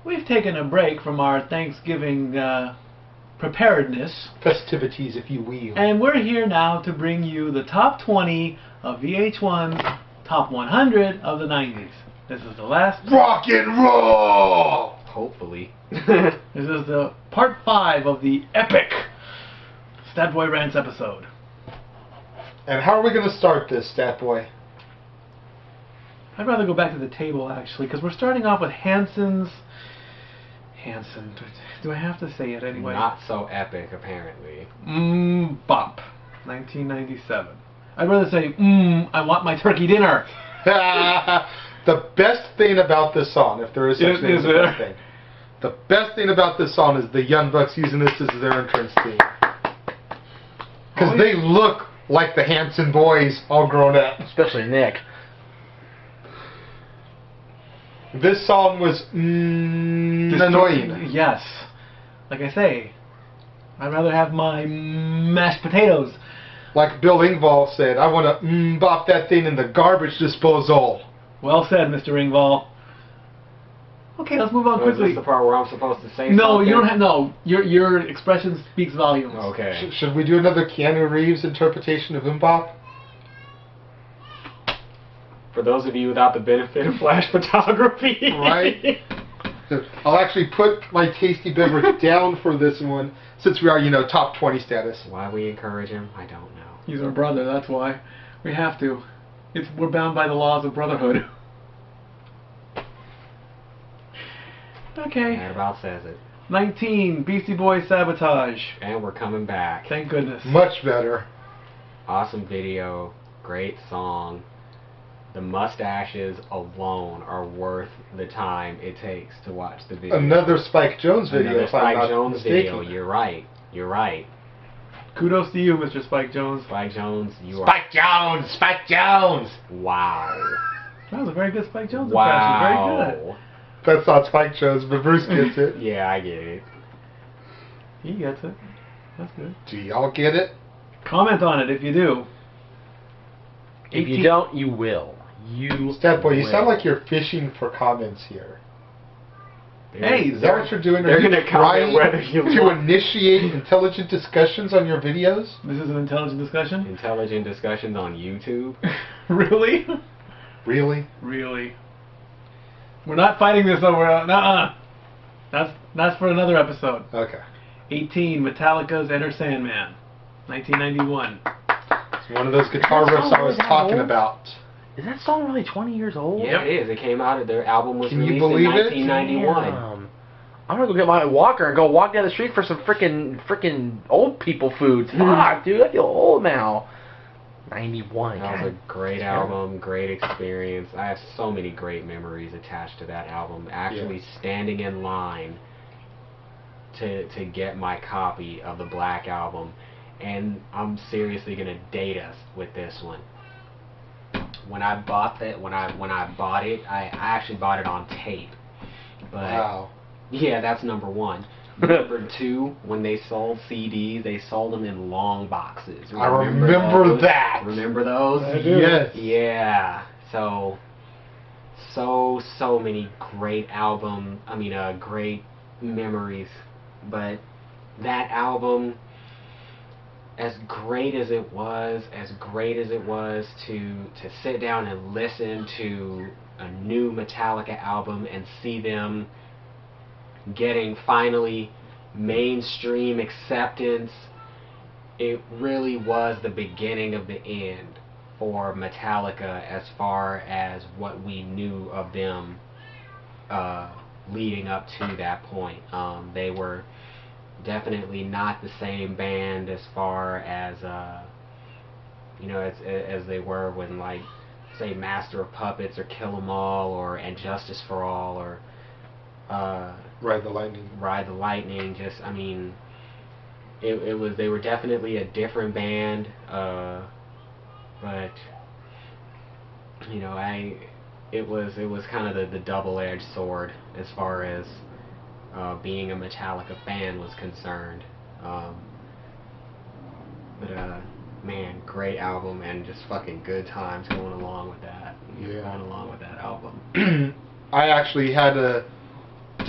we've taken a break from our Thanksgiving preparedness. Festivities, if you will. And we're here now to bring you the top 20 of VH1's top 100 of the 90s. This is the last... Rock and roll! Hopefully. This is the part 5 of the epic Stat Boy Rants episode. And how are we going to start this, Stat Boy? I'd rather go back to the table, actually, because we're starting off with Hanson. Do I have to say it anyway? Not so epic, apparently. Bop. 1997. I'd rather say, I want my turkey dinner. The best thing about this song, if there is such thing as a best thing, the best thing about this song is the Young Bucks using this as their entrance theme. Because they look like the Hanson boys all grown up. Especially Nick. This song was annoying. Yes. Like I say, I'd rather have my mashed potatoes. Like Bill Engvall said, I want to bop that thing in the garbage disposal. Well said, Mr. Engvall. Okay, let's move on quickly. Is this the part where I'm supposed to say no, something? you don't have. No, your expression speaks volumes. Okay. Should we do another Keanu Reeves interpretation of Bop? For those of you without the benefit of flash photography. Right? I'll actually put my tasty beverage down for this one, since we are, top 20 status. Why we encourage him, I don't know. He's our brother, that's why. We have to. We're bound by the laws of brotherhood. Okay. That about says it. 19, Beastie Boys Sabotage. And we're coming back. Thank goodness. Much better. Awesome video. Great song. The mustaches alone are worth the time it takes to watch the video. Another Spike Jones video. Another Spike Jones video. You're right. You're right. Kudos to you, Mr. Spike Jones. Spike Jones, you Spike Jones! Spike Jones! Wow. That was a very good Spike Jones Wow. impression. Very good. That's not Spike Jones, but Bruce gets it. Yeah, I get it. He gets it. That's good. Do y'all get it? Comment on it if you do. If you don't, you will. Stat Boy, you sound like you're fishing for comments here. Hey, Is that what you're doing? They're Are you going to comment trying whether you to want. initiate intelligent discussions on your videos? This is an intelligent discussion? Intelligent discussions on YouTube. Really? Really? Really? We're not fighting this over. Nuh-uh. That's for another episode. Okay. 18, Metallica's Enter Sandman. 1991. It's one of those guitar riffs I was talking about. Is that song really 20 years old? Yeah, it is. It came out. Their album was Can you released in believe it? 1991. Damn. I'm gonna go get my walker and go walk down the street for some freaking old people food. Fuck, dude, I feel old now. 91. That was a great album, great experience. I have so many great memories attached to that album. Actually standing in line to get my copy of the Black Album, and I'm seriously gonna date us with this one. When I bought it, I actually bought it on tape. But Wow. yeah, that's number one. Number two, when they sold CDs, they sold them in long boxes. I remember those? that. Remember those? I do. Yes. Yeah. So many great great memories. But that album, as great as it was to sit down and listen to a new Metallica album and see them getting finally mainstream acceptance, it really was the beginning of the end for Metallica as far as what we knew of them leading up to that point. They were definitely not the same band as far as as they were when, like, say, Master of Puppets or Kill 'Em All or And Justice for All or Ride the Lightning. Ride the Lightning. Just, I mean, they were definitely a different band, but it was kind of the double-edged sword as far as being a Metallica fan was concerned. Man, great album and just fucking good times going along with that. Yeah. Going along with that album. I actually had to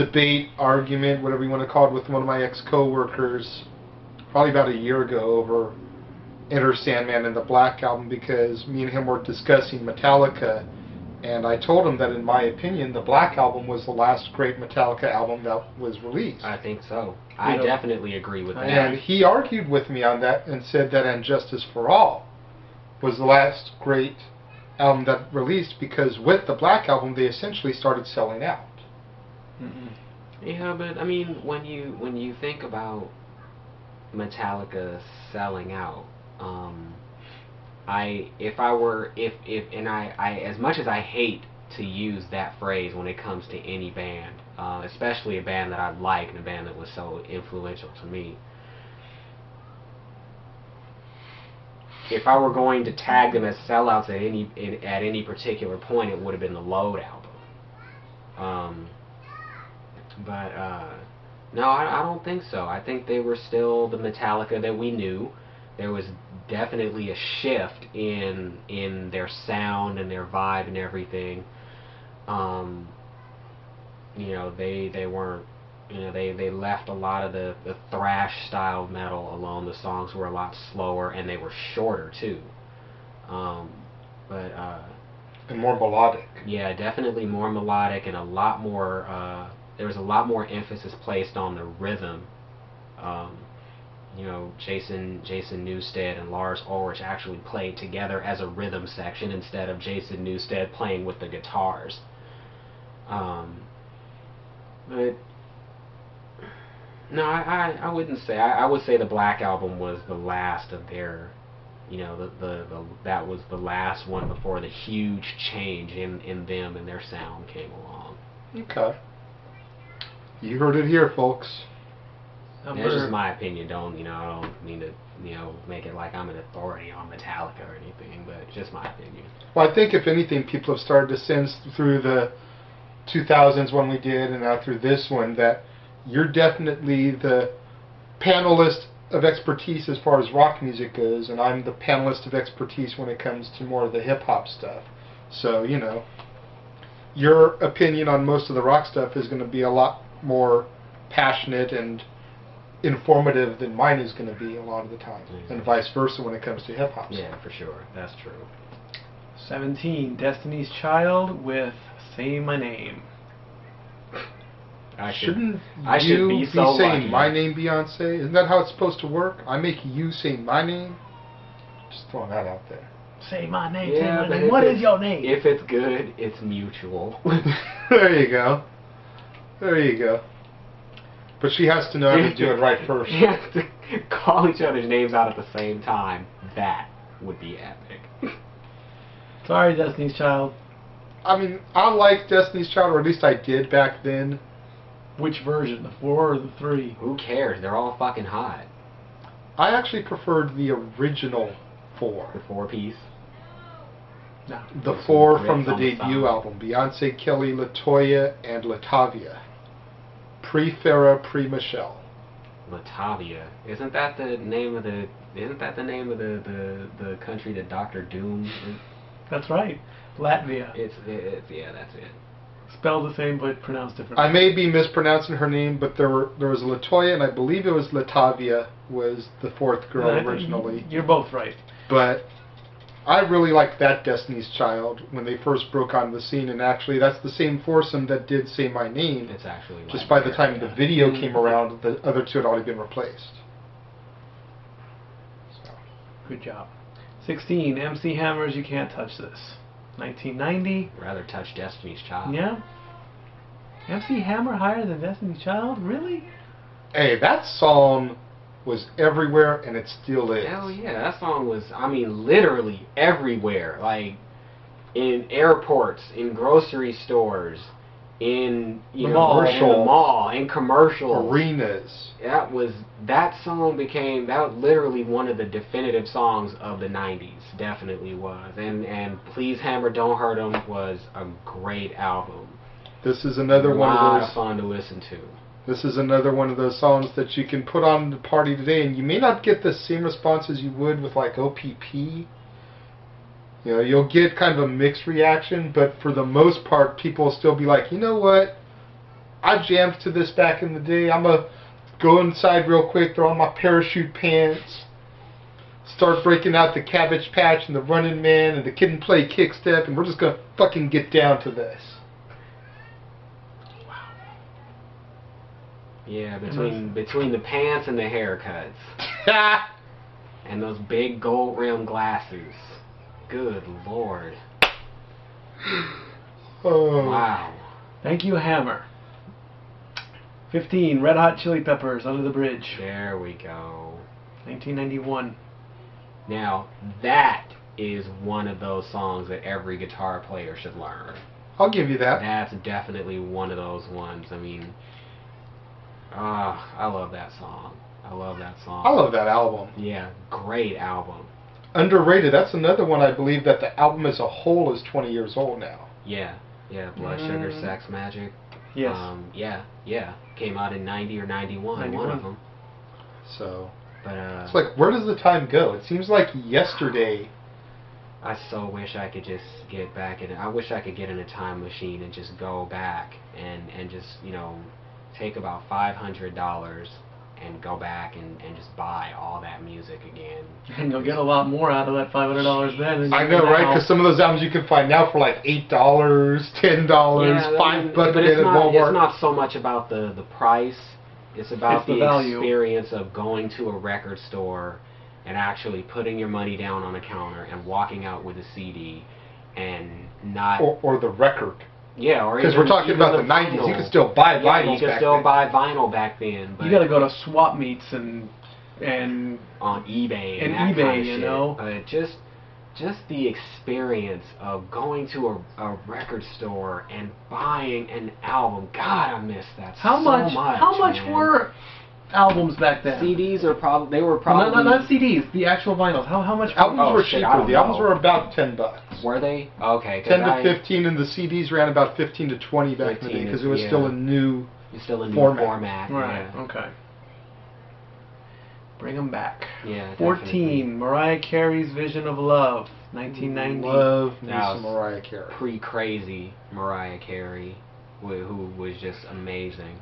debate, argument, whatever you want to call it, with one of my ex-coworkers probably about a year ago over Enter Sandman and the Black Album, because me and him were discussing Metallica, and I told him that in my opinion the Black Album was the last great Metallica album that was released. I think so. I definitely agree with that. And he argued with me on that and said that And Justice for All was the last great album that released, because with the Black Album they essentially started selling out. Yeah, but I mean, when you think about Metallica selling out, I as much as I hate to use that phrase when it comes to any band, especially a band that I like and a band that was so influential to me, if I were going to tag them as sellouts at any particular point, it would have been the Load album. No, I don't think so. I think they were still the Metallica that we knew. There was definitely a shift in their sound and their vibe and everything. They weren't. They left a lot of the thrash style metal alone. The songs were a lot slower and they were shorter too. And more melodic. Yeah, definitely more melodic and a lot more. There was a lot more emphasis placed on the rhythm. Jason Newsted and Lars Ulrich actually played together as a rhythm section instead of Jason Newsted playing with the guitars. But no, I wouldn't say. I would say the Black Album was the last of their, that was the last one before the huge change in them and their sound came along. Okay. You heard it here, folks. That's just my opinion. I don't mean to, make it like I'm an authority on Metallica or anything, but it's just my opinion. Well, I think if anything, people have started to sense through the 2000s when we did, and now through this one, that you're definitely the panelist of expertise as far as rock music goes, and I'm the panelist of expertise when it comes to more of the hip-hop stuff. So, your opinion on most of the rock stuff is going to be a lot more passionate and informative than mine is going to be a lot of the time, and vice versa when it comes to hip-hop. Yeah, for sure. That's true. 17, Destiny's Child with Say My Name. Shouldn't I you be be so saying lucky. my name, Beyonce? Isn't that how it's supposed to work? I make you say my name? Just throwing that out there. Say my name, Yeah, say my but name. What is your name? If it's good, it's mutual. There you go. There you go. But she has to know how to do it right first. You have to call each other's names out at the same time. That would be epic. Sorry, Destiny's Child. I mean, I like Destiny's Child, or at least I did back then. Which version, the 4 or the 3? Who cares? They're all fucking hot. I actually preferred the original 4. The 4-piece. No. The 4 from the on the debut song. album. Beyonce, Kelly, LaToya, and Latavia. Pre-Farrah, pre-Michelle. Latavia. Isn't that the name of the country that Dr. Doom is? That's right. Latvia. It's yeah, that's it. Spelled the same but pronounced differently. I may be mispronouncing her name, but there was LaToya, and I believe it was Latavia was the 4th girl originally. You're both right. But I really liked that Destiny's Child when they first broke onto the scene, and actually that's the same foursome that did Say My Name. It's actually just by the time the video came around, the other 2 had already been replaced. So. Good job. 16, MC Hammer's You Can't Touch This. 1990. Rather touch Destiny's Child. Yeah. MC Hammer higher than Destiny's Child? Really? Hey, that song was everywhere, and it still is. Hell yeah, that song was, literally everywhere. Like, in airports, in grocery stores, in The mall. in the mall, in commercials. Arenas. That song became, that literally one of the definitive songs of the 90s. Definitely was. And Please Hammer, Don't Hurt 'Em was a great album. This is another one of A lot those. of fun to listen to. This is another one of those songs that you can put on the party today, and you may not get the same response as you would with like OPP. You'll get kind of a mixed reaction, but for the most part, people will still be like, you know what? I jammed to this back in the day. I'm going to go inside real quick, throw on my parachute pants, start breaking out the Cabbage Patch and the Running Man and the Kid and Play Kickstep, and we're just going to fucking get down to this. Wow. Yeah, between the pants and the haircuts. And those big gold rim glasses. Good Lord. Oh. Wow. Thank you, Hammer. 15, Red Hot Chili Peppers, Under the Bridge. There we go. 1991. Now, that is one of those songs that every guitar player should learn. I'll give you that. That's definitely one of those ones. I mean, I love that song. I love that song. I love that album. Yeah, great album. Underrated. That's another one I believe that the album as a whole is 20 years old now. Yeah, Blood Sugar Sex Magic. Yes. Yeah. Came out in 90 or 91, one of them. So, but it's like, where does the time go? It seems like yesterday. I so wish I could just get back in. I wish I could get in a time machine and just go back and just, take about $500 and go back and just buy all that music again. And you'll get a lot more out of that $500 then. Than I know, right? Because some of those albums you can find now for like $8, $10, $5 but at it's Walmart. not so much about the price. It's about the value. experience of going to a record store and actually putting your money down on a counter and walking out with a CD and not... Or the record. Yeah, or because we're talking about the 90s. You could still buy vinyl. You could still buy vinyl back then. But you got to go to swap meets and on eBay and that eBay, kind of you shit. know. But just the experience of going to a record store and buying an album. God, I miss that How much. How much man. were albums back then? CDs are probably No, not CDs. The actual vinyls. How much? Albums were cheaper. The albums were about $10. Were they? Okay. 10 to 15, and the CDs ran about 15 to 20 back in the day because it was still a new format. Right. Yeah. Okay. Bring them back. Yeah. 14. Definitely. Mariah Carey's Vision of Love, 1990. Love me some Mariah Carey. Pre-crazy Mariah Carey, who was just amazing.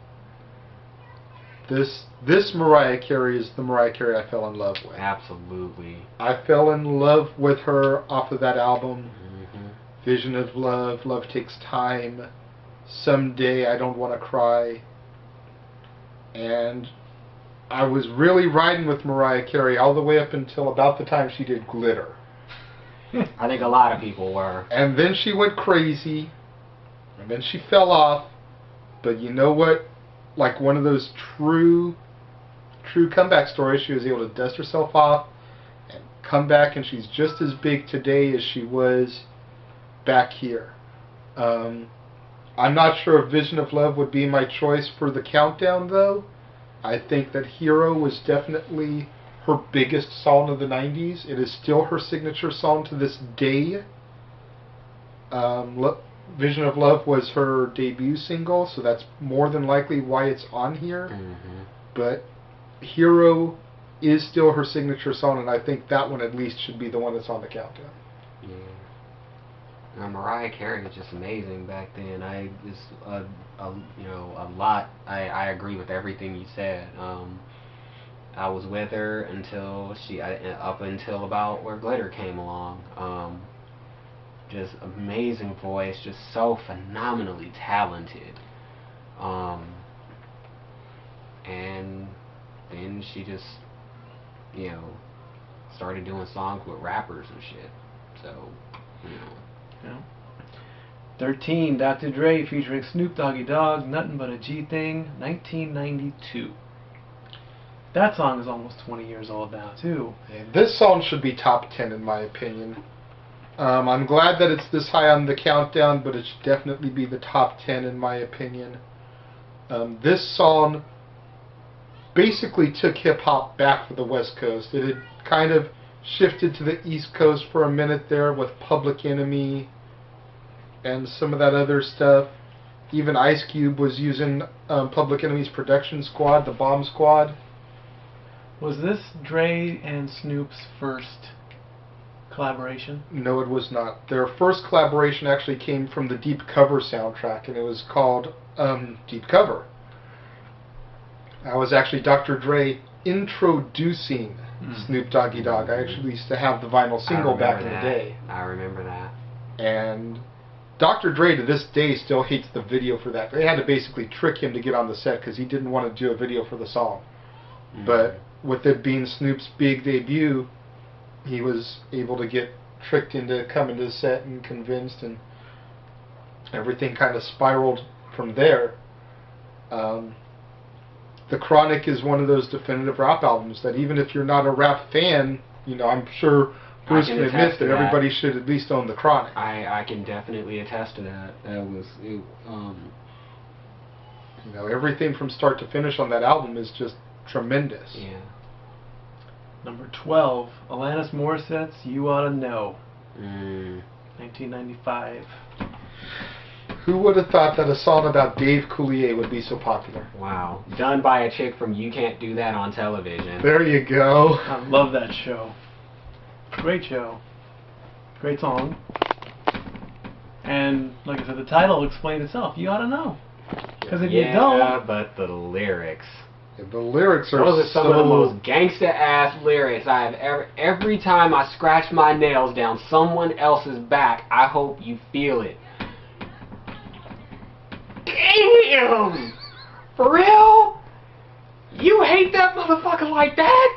This Mariah Carey is the Mariah Carey I fell in love with. Absolutely. I fell in love with her off of that album. Mm-hmm. Vision of Love, Love Takes Time, Someday I Don't Want to Cry. And I was really riding with Mariah Carey all the way up until about the time she did Glitter. I think a lot of people were. And then she went crazy. And then she fell off. But you know what? Like one of those true comeback stories, she was able to dust herself off and come back, and she's just as big today as she was back here. I'm not sure if Vision of Love would be my choice for the countdown, though. I think that Hero was definitely her biggest song of the 90s. It is still her signature song to this day. Vision of Love was her debut single, so that's more than likely why it's on here. Mm-hmm. But Hero is still her signature song, and I think that one at least should be the one that's on the countdown. Yeah. Now, Mariah Carey was just amazing back then. I agree with everything you said. I was with her until up until about where Glitter came along. Just amazing voice, just so phenomenally talented. And then she just, started doing songs with rappers and shit. So, Yeah. 13, Dr. Dre featuring Snoop Dogg, Nothing But a G Thing, 1992. That song is almost 20 years old now, too. And this song should be top 10 in my opinion. I'm glad that it's this high on the countdown, but it should definitely be the top 10 in my opinion. This song basically took hip-hop back for the West Coast. It had kind of shifted to the East Coast for a minute there with Public Enemy and some of that other stuff. Even Ice Cube was using Public Enemy's production squad, the Bomb Squad. Was this Dre and Snoop's first collaboration? No, it was not. Their first collaboration actually came from the Deep Cover soundtrack, and it was called Deep Cover. That was actually Dr. Dre introducing Snoop Doggy Dogg. I actually used to have the vinyl single back in the day. I remember that. And Dr. Dre to this day still hates the video for that. They had to basically trick him to get on the set because he didn't want to do a video for the song. But with it being Snoop's big debut, he was able to get tricked into coming to the set and convinced, and everything kind of spiraled from there. The Chronic is one of those definitive rap albums that even if you're not a rap fan, you know, I'm sure Bruce can admit that everybody should at least own The Chronic. I can definitely attest to that. That was, you know, everything from start to finish on that album is just tremendous. Yeah. Number 12, Alanis Morissette's You Oughta Know. 1995. Who would have thought that a song about Dave Coulier would be so popular? Wow. Done by a chick from You Can't Do That on Television. There you go. I love that show. Great show. Great song. And, like I said, the title explains itself. You ought to know. Because if you don't... but the lyrics... The lyrics are those are some of the most gangsta-ass lyrics I've ever... Every time I scratch my nails down someone else's back, I hope you feel it. Damn! For real? You hate that motherfucker like that?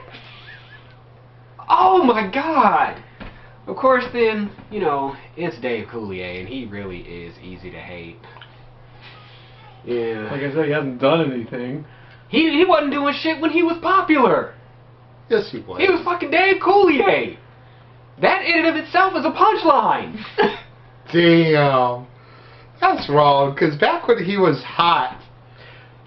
Oh my god! Of course then, you know, it's Dave Coulier, and he really is easy to hate. Yeah. Like I said, he hasn't done anything. He wasn't doing shit when he was popular. Yes, he was. He was fucking Dave Coulier. That in and of itself is a punchline. Damn. That's wrong, because back when he was hot...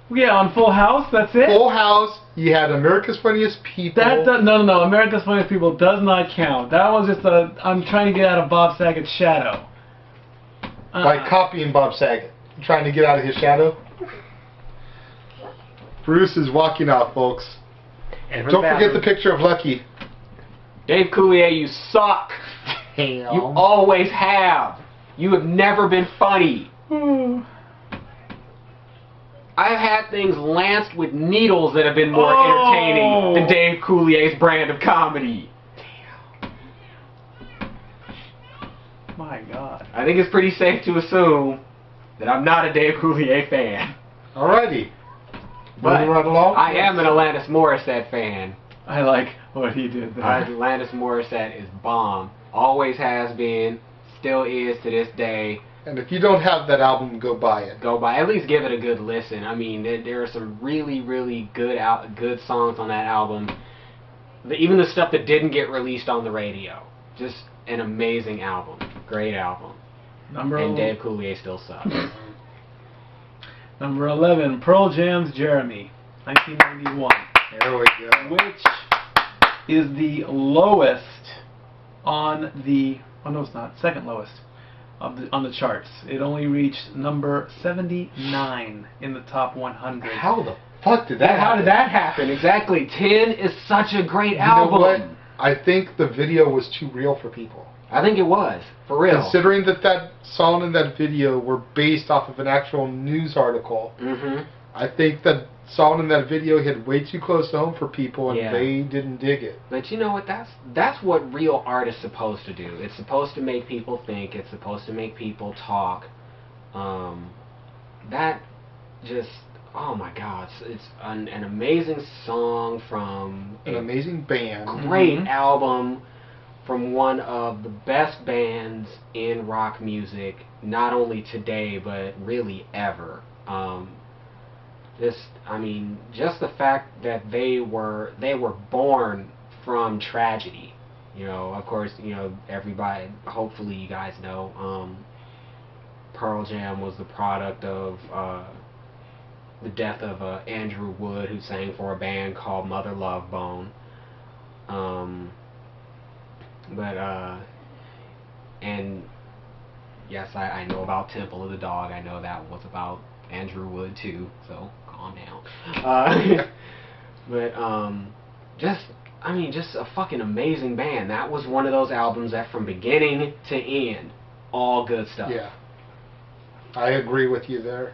Yeah, on Full House, that's it? Full House, you had America's Funniest People... No, America's Funniest People does not count. That was just I'm trying to get out of Bob Saget's shadow. By copying Bob Saget. Trying to get out of his shadow? Bruce is walking out, folks. And don't forget the picture of Lucky. Dave Coulier, you suck. Damn. You always have. You have never been funny. I've had things lanced with needles that have been more entertaining than Dave Coulier's brand of comedy. Damn. My God. I think it's pretty safe to assume that I'm not a Dave Coulier fan. Alrighty. But moving right along. I am an Alanis Morissette fan. I like what he did there. Alanis Morissette is bomb. Always has been. Still is to this day. And if you don't have that album, go buy it. Go buy. At least give it a good listen. I mean, there are some really, really good songs on that album. Even the stuff that didn't get released on the radio. Just an amazing album. Great album. And Dave Coulier still sucks. Number 11, Pearl Jam's Jeremy, 1991. There we go. Which is the lowest on the... Oh, no, it's not. Second lowest on the charts. It only reached number 79 in the top 100. How the fuck did that happen? How did that happen? Exactly. 10 is such a great album. You know what? I think the video was too real for people. I think it was. For real. Considering that song and that video were based off of an actual news article, I think that song and that video hit way too close to home for people, and they didn't dig it. But you know what? That's what real art is supposed to do. It's supposed to make people think. It's supposed to make people talk. That just... Oh my God! It's an amazing song from an amazing band, great album from one of the best bands in rock music, not only today but really ever. Just the fact that they were born from tragedy. You know, of course, you know, everybody. Hopefully, you guys know. Pearl Jam was the product of. The death of Andrew Wood, who sang for a band called Mother Love Bone. And yes, I know about Temple of the Dog. I know that was about Andrew Wood too, so calm down. Just I mean, just a fucking amazing band. That was one of those albums that from beginning to end, all good stuff. Yeah. I agree with you there.